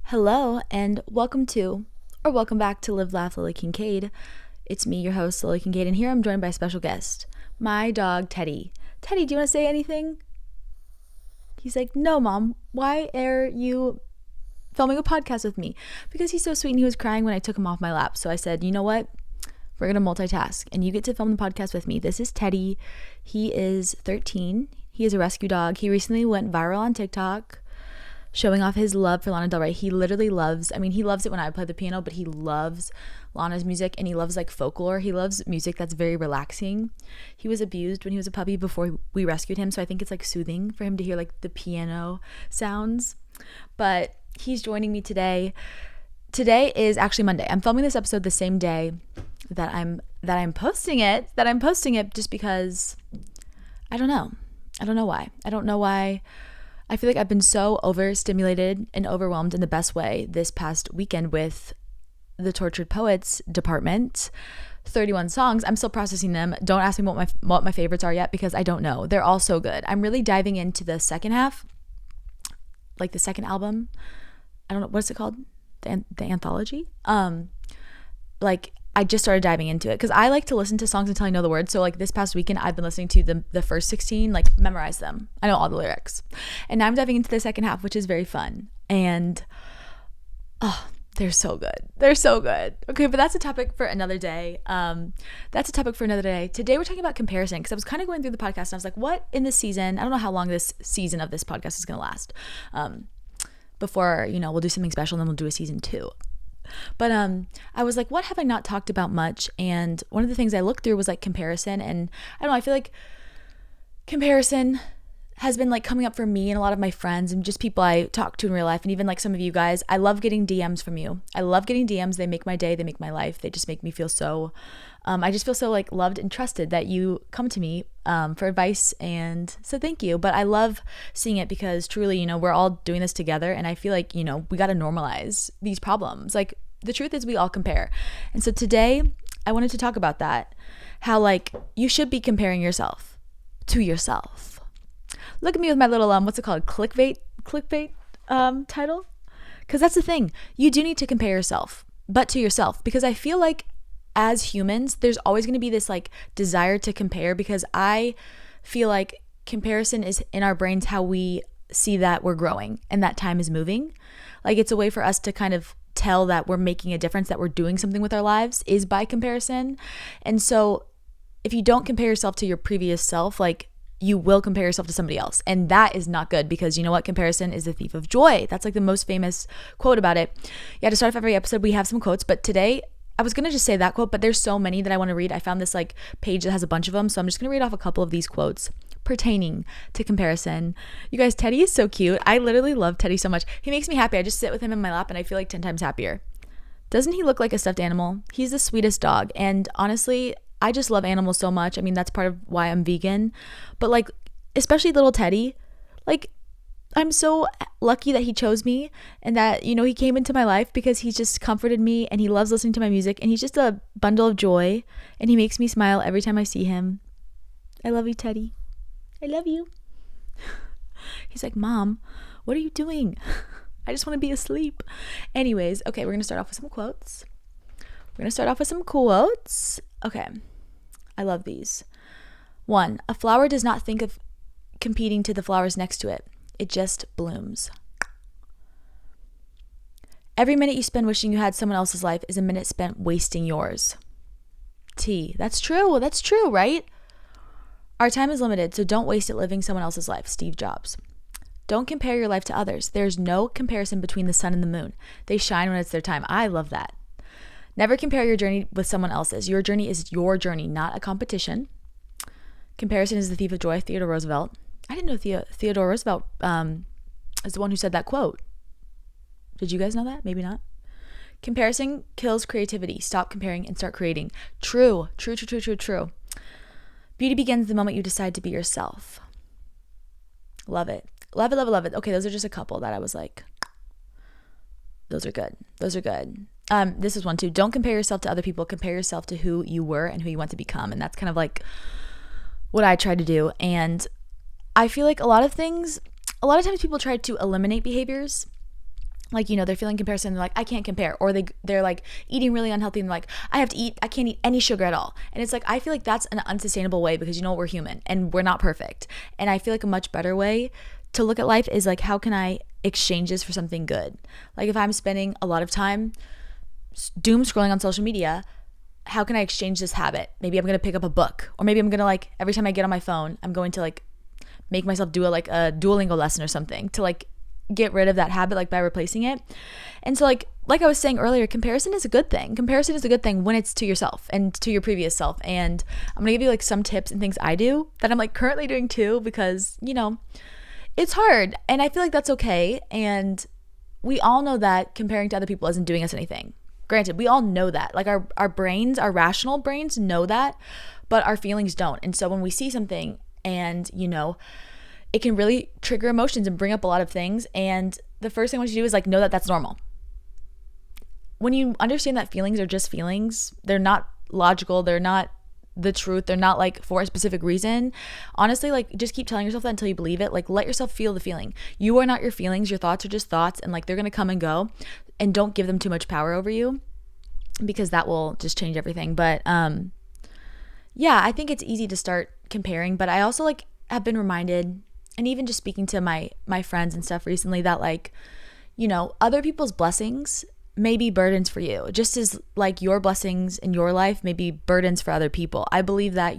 Hello, and welcome back to Live, Laugh, Lily Kincade. It's me, your host, Lily Kincade, and here I'm joined by a special guest, my dog, Teddy. Teddy, do you want to say anything? He's like, no, Mom, why are you filming a podcast with me? Because he's so sweet and he was crying when I took him off my lap. So I said, you know what? We're going to multitask and you get to film the podcast with me. This is Teddy. He is 13. He is a rescue dog. He recently went viral on TikTok, showing off his love for Lana Del Rey. He literally loves it when I play the piano, but he loves Lana's music and he loves like folklore. He loves music that's very relaxing. He was abused when he was a puppy before we rescued him, so I think it's like soothing for him to hear like the piano sounds. But he's joining me today. Today is actually Monday. I'm filming this episode the same day that I'm posting it just because I don't know why. I don't know why. I feel like I've been so overstimulated and overwhelmed in the best way this past weekend with the Tortured Poets department. 31 songs. I'm still processing them. Don't ask me what my favorites are yet because I don't know. They're all so good. I'm really diving into the second half, like the second album. I don't know, what's it called? The anthology? I just started diving into it because I like to listen to songs until I know the words. So like this past weekend, I've been listening to the first 16, like memorize them. I know all the lyrics. And now I'm diving into the second half, which is very fun. And they're so good. They're so good. Okay, but that's a topic for another day. Today we're talking about comparison because I was kind of going through the podcast and I was like, what in this season? I don't know how long this season of this podcast is going to last. Before, we'll do something special and then we'll do a season 2. But I was like, what have I not talked about much? And one of the things I looked through was like comparison. And I don't know, I feel like comparison has been like coming up for me and a lot of my friends and just people I talk to in real life and even like some of you guys. I love getting DMs from you. I love getting DMs. They make my day. They make my life. They just make me feel so, I just feel so like loved and trusted that you come to me for advice, and so thank you. But I love seeing it because truly, we're all doing this together, and I feel like, we got to normalize these problems. Like the truth is we all compare. And so today I wanted to talk about that, how like you should be comparing yourself to yourself. Look at me with my little, what's it called? Clickbait title. Because that's the thing. You do need to compare yourself, but to yourself, because I feel like as humans, there's always going to be this like desire to compare, because I feel like comparison is in our brains how we see that we're growing and that time is moving. Like it's a way for us to kind of tell that we're making a difference, that we're doing something with our lives, is by comparison. And so if you don't compare yourself to your previous self, like you will compare yourself to somebody else. And that is not good, because you know what? Comparison is the thief of joy. That's like the most famous quote about it. Yeah, to start off every episode, we have some quotes, but today I was going to just say that quote, but there's so many that I want to read. I found this like page that has a bunch of them. So I'm just going to read off a couple of these quotes pertaining to comparison. You guys, Teddy is so cute. I literally love Teddy so much. He makes me happy. I just sit with him in my lap and I feel like 10 times happier. Doesn't he look like a stuffed animal? He's the sweetest dog. And honestly, I just love animals so much. I mean, that's part of why I'm vegan. But like, especially little Teddy, like I'm so lucky that he chose me and that, he came into my life, because he's just comforted me and he loves listening to my music and he's just a bundle of joy and he makes me smile every time I see him. I love you, Teddy. I love you. He's like, Mom, what are you doing? I just want to be asleep. Anyways, okay, we're going to start off with some quotes. Okay. I love these. 1, a flower does not think of competing to the flowers next to it. It just blooms. Every minute you spend wishing you had someone else's life is a minute spent wasting yours. T. That's true, right? Our time is limited, so don't waste it living someone else's life. Steve Jobs. Don't compare your life to others. There's no comparison between the sun and the moon. They shine when it's their time. I love that. Never compare your journey with someone else's. Your journey is your journey, not a competition. Comparison is the thief of joy. Theodore Roosevelt. I didn't know Theodore Roosevelt is the one who said that quote. Did you guys know that? Maybe not. Comparison kills creativity. Stop comparing and start creating. True. Beauty begins the moment you decide to be yourself. Love it. Okay, those are just a couple that I was like, those are good. This is one too. Don't compare yourself to other people. Compare yourself to who you were and who you want to become. And that's kind of like what I try to do. And I feel like a lot of times people try to eliminate behaviors like, they're feeling comparison. They're like, I can't compare. Or they're like eating really unhealthy and like, I can't eat any sugar at all. And it's like, I feel like that's an unsustainable way because we're human and we're not perfect. And I feel like a much better way to look at life is like, how can I exchange this for something good? Like if I'm spending a lot of time doom scrolling on social media, how can I exchange this habit? Maybe I'm going to pick up a book, or maybe I'm going to like, every time I get on my phone, I'm going to like make myself do a Duolingo lesson or something to like get rid of that habit, like by replacing it. And so like I was saying earlier, comparison is a good thing. Comparison is a good thing when it's to yourself and to your previous self. And I'm gonna give you like some tips and things I do that I'm like currently doing too, because it's hard and I feel like that's okay. And we all know that comparing to other people isn't doing us anything. Granted, we all know that. Like our brains, our rational brains know that, but our feelings don't. And so when we see something and it can really trigger emotions and bring up a lot of things. And the first thing I want you to do is like know that that's normal. When you understand that feelings are just feelings, they're not logical, they're not the truth, they're not like for a specific reason. Honestly, like just keep telling yourself that until you believe it. Like let yourself feel the feeling. You are not your feelings. Your thoughts are just thoughts, and like they're gonna come and go. And don't give them too much power over you, because that will just change everything. But yeah, I think it's easy to start comparing, but I also like have been reminded, and even just speaking to my friends and stuff recently, that like, other people's blessings may be burdens for you, just as like your blessings in your life may be burdens for other people. I believe that,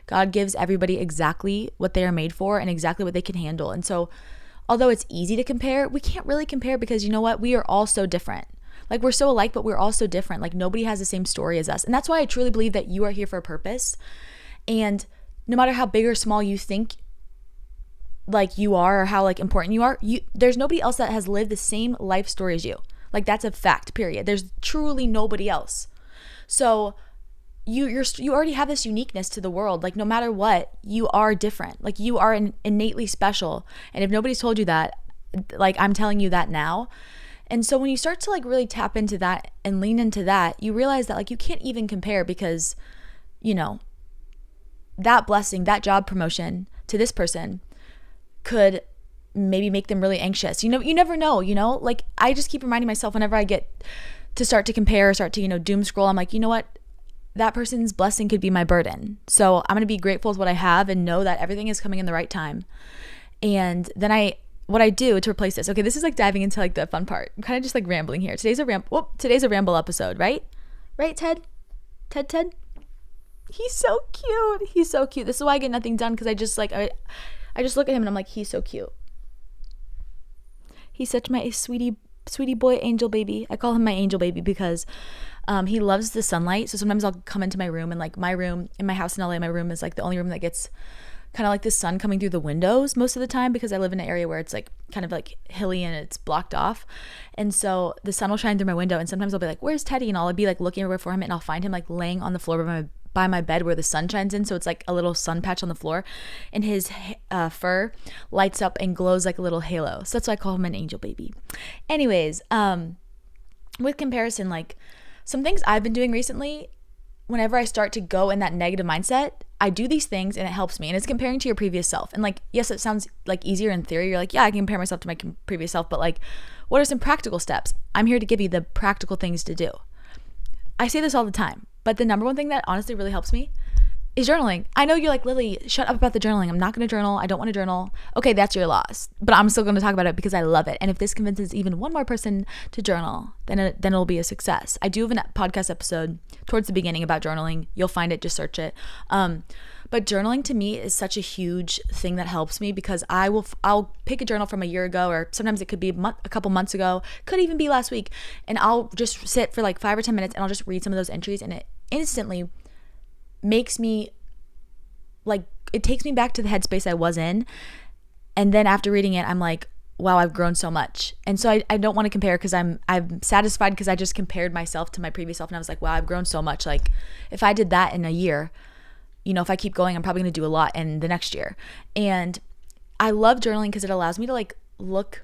God gives everybody exactly what they are made for and exactly what they can handle. And so although it's easy to compare, we can't really compare because you know what? We are all so different. Like we're so alike, but we're all so different. Like nobody has the same story as us. And that's why I truly believe that you are here for a purpose. And no matter how big or small you think like you are, or how like important you are, there's nobody else that has lived the same life story as you. Like that's a fact, period. There's truly nobody else. So you already have this uniqueness to the world. Like no matter what, you are different. Like you are innately special. And if nobody's told you that, like I'm telling you that now. And so when you start to like really tap into that and lean into that, you realize that like you can't even compare, because that blessing, that job promotion to this person could maybe make them really anxious. You never know, like I just keep reminding myself whenever I get to start to compare, start to, doom scroll, I'm like, you know what? That person's blessing could be my burden. So I'm going to be grateful with what I have and know that everything is coming in the right time. And then what I do to replace this. Okay, this is like diving into like the fun part. I'm kind of just like rambling here. Today's a ramble episode, right? Right, Ted? Ted? He's so cute. This is why I get nothing done, because I just like, I just look at him and I'm like, he's so cute. He's such my sweetie boy, angel baby. I call him my angel baby because he loves the sunlight. So sometimes I'll come into my room, and like my room in my house in LA, my room is like the only room that gets kind of like the sun coming through the windows most of the time, because I live in an area where it's like kind of like hilly and it's blocked off. And so the sun will shine through my window, and sometimes I'll be like, where's Teddy? And I'll be like looking everywhere for him, and I'll find him like laying on the floor by my bed where the sun shines in. So it's like a little sun patch on the floor, and his fur lights up and glows like a little halo. So that's why I call him an angel baby. Anyways, with comparison, like some things I've been doing recently, whenever I start to go in that negative mindset, I do these things and it helps me. And it's comparing to your previous self. And like, yes, it sounds like easier in theory. You're like, yeah, I can compare myself to my previous self. But like, what are some practical steps? I'm here to give you the practical things to do. I say this all the time, but the number one thing that honestly really helps me is journaling. I know you're like, Lily, shut up about the journaling. I'm not going to journal. I don't want to journal. Okay, that's your loss. But I'm still going to talk about it because I love it. And if this convinces even one more person to journal, then it'll be a success. I do have a podcast episode towards the beginning about journaling. You'll find it. Just search it. But journaling to me is such a huge thing that helps me, because I'll pick a journal from a year ago, or sometimes it could be a couple months ago, could even be last week, and I'll just sit for like 5 or 10 minutes and I'll just read some of those entries, and it instantly makes me like, it takes me back to the headspace I was in. And then after reading it, I'm like, wow, I've grown so much. And so I don't want to compare, because I'm satisfied because I just compared myself to my previous self, and I was like, wow, I've grown so much. Like if I did that in a year, if I keep going, I'm probably going to do a lot in the next year. And I love journaling because it allows me to like look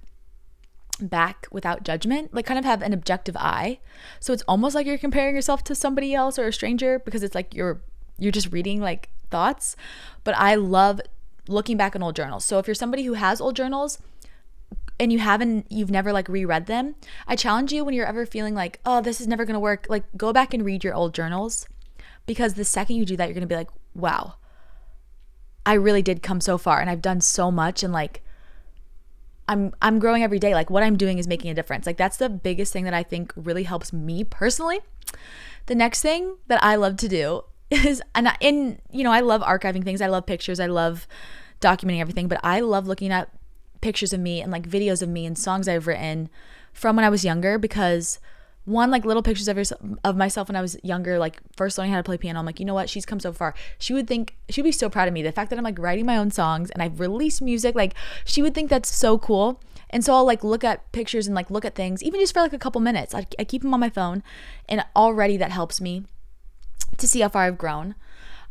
back without judgment, like kind of have an objective eye. So it's almost like you're comparing yourself to somebody else or a stranger, because it's like you're just reading like thoughts. But I love looking back on old journals. So if you're somebody who has old journals, you've never like reread them, I challenge you, when you're ever feeling like, oh, this is never going to work, like go back and read your old journals, because the second you do that, you're going to be like, wow, I really did come so far and I've done so much, and like I'm growing every day. Like what I'm doing is making a difference. Like that's the biggest thing that I think really helps me personally. The next thing that I love to do is, I love archiving things. I love pictures. I love documenting everything, but I love looking at pictures of me and like videos of me and songs I've written from when I was younger, because one, like little pictures of myself when I was younger, like first learning how to play piano, I'm like, you know what, she's come so far. She'd be so proud of me. The fact that I'm like writing my own songs and I've released music, like she would think that's so cool. And so I'll like look at pictures and like look at things, even just for like a couple minutes. I keep them on my phone, and already that helps me to see how far I've grown.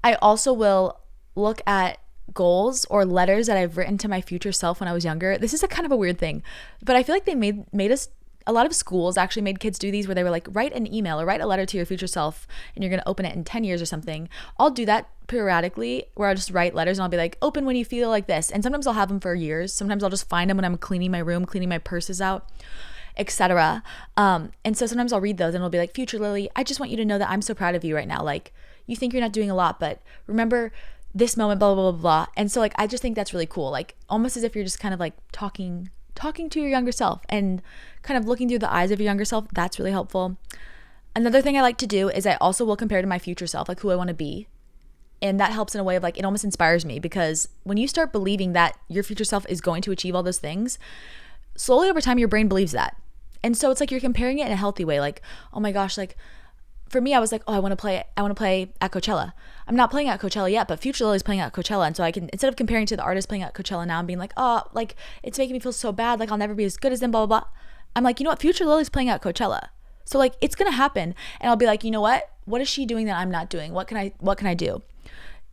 I also will look at goals or letters that I've written to my future self when I was younger. This is a kind of a weird thing, but I feel like they made us, a lot of schools actually made kids do these, where they were like, write an email or write a letter to your future self and you're going to open it in 10 years or something. I'll do that periodically, where I'll just write letters and I'll be like, open when you feel like this. And sometimes I'll have them for years. Sometimes I'll just find them when I'm cleaning my room, cleaning my purses out, etc. And so sometimes I'll read those and it'll be like, future Lily, I just want you to know that I'm so proud of you right now. Like you think you're not doing a lot, but remember this moment, blah, blah, blah, blah. And so like, I just think that's really cool. Like almost as if you're just kind of like talking to your younger self and kind of looking through the eyes of your younger self. That's really helpful. Another thing I like to do is I also will compare to my future self, like who I want to be. And that helps in a way of like, it almost inspires me, because when you start believing that your future self is going to achieve all those things, slowly over time, your brain believes that. And so it's like you're comparing it in a healthy way. Like, oh my gosh, like for me, I was like, oh, I want to play at Coachella. I'm not playing at Coachella yet, but future Lily's playing at Coachella. And so I can, instead of comparing to the artist playing at Coachella now and being like, oh, like it's making me feel so bad, like I'll never be as good as them, blah, blah, blah. I'm like, you know what? Future Lily's playing at Coachella. So like, it's going to happen. And I'll be like, you know what is she doing that I'm not doing? What can I do?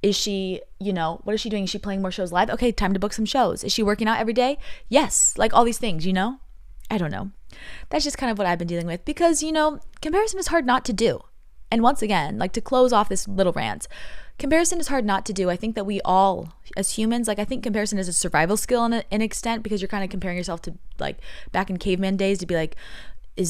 Is she, what is she doing? Is she playing more shows live? Okay, time to book some shows. Is she working out every day? Yes. Like all these things, I don't know. That's just kind of what I've been dealing with, because, comparison is hard not to do. And once again, like to close off this little rant, comparison is hard not to do. I think that we all, as humans, like I think comparison is a survival skill in an extent, because you're kind of comparing yourself to like back in caveman days to be like, am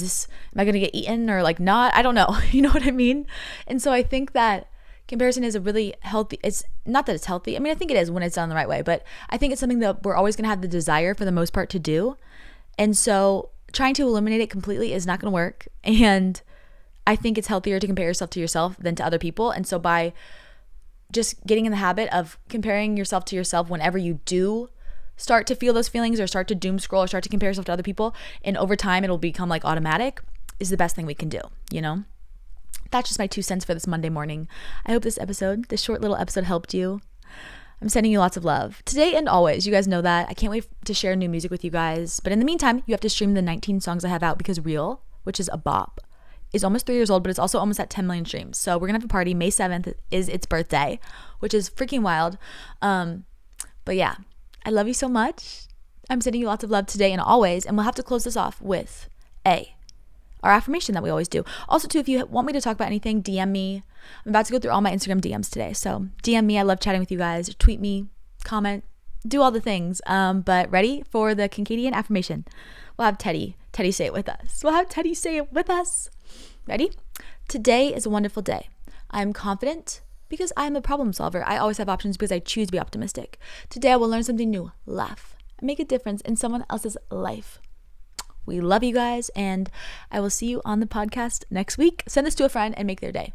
I going to get eaten or like not? I don't know. You know what I mean? And so I think that comparison is a really healthy, it's not that it's healthy. I mean, I think it is when it's done the right way, but I think it's something that we're always going to have the desire for the most part to do. And so trying to eliminate it completely is not going to work. And I think it's healthier to compare yourself to yourself than to other people. And so by just getting in the habit of comparing yourself to yourself whenever you do start to feel those feelings or start to doom scroll or start to compare yourself to other people, and over time it'll become like automatic, is the best thing we can do, That's just my 2 cents for this Monday morning. I hope this short little episode helped you. I'm sending you lots of love today and always. You guys know that. I can't wait to share new music with you guys. But in the meantime, you have to stream the 19 songs I have out, because Real, which is a bop, is almost 3 years old, but it's also almost at 10 million streams. So we're going to have a party. May 7th is its birthday, which is freaking wild. But yeah, I love you so much. I'm sending you lots of love today and always. And we'll have to close this off with our affirmation that we always do. Also, too, if you want me to talk about anything, DM me. I'm about to go through all my Instagram DMs today. So DM me. I love chatting with you guys. Tweet me, comment, do all the things. But ready for the Kincadian affirmation? We'll have Teddy say it with us. Ready? Today is a wonderful day. I am confident because I am a problem solver. I always have options because I choose to be optimistic. Today I will learn something new, laugh, and make a difference in someone else's life. We love you guys, and I will see you on the podcast next week. Send this to a friend and make their day.